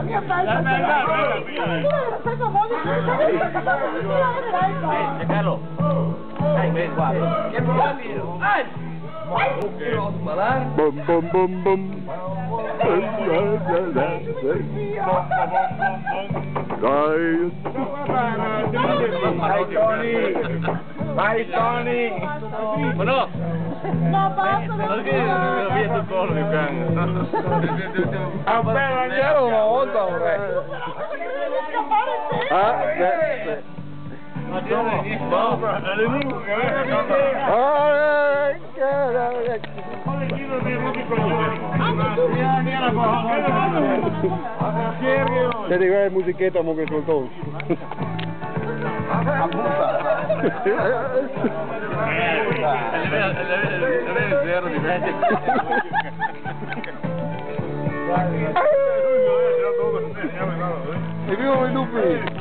mia festa. Carlo. Dai, qua. Che buono. Bom bom bom bom. Dai. Vai Tony. Vai Tony. Ma no. Ma basta, perché via tu collo di piango. Ah, beh, mangiare una volta un re. Ah, beh. Senti quella musichetta mo che soltò. Zero di me. E vivo i lupi.